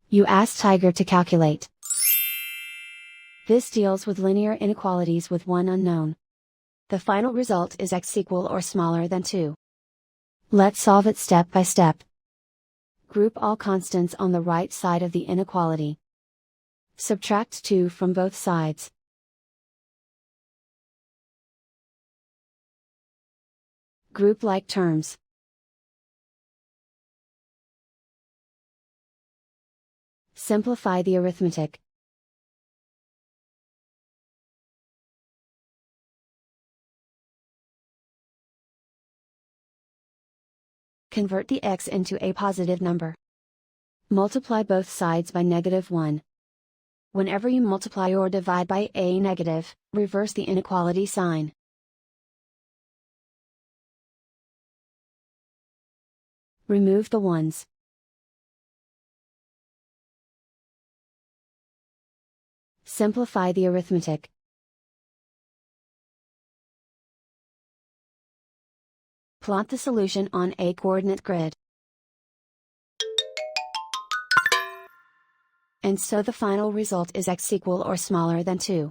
You ask Tiger to calculate. This deals with linear inequalities with one unknown. The final result is x equal or smaller than 2. Let's solve it step by step. Group all constants on the right side of the inequality. Subtract 2 from both sides. Group like terms. Simplify the arithmetic. Convert the x into a positive number. Multiply both sides by -1. Whenever you multiply or divide by a negative, reverse the inequality sign. Remove the ones. Simplify the arithmetic. Plot the solution on a coordinate grid. And so the final result is x equal or smaller than 2.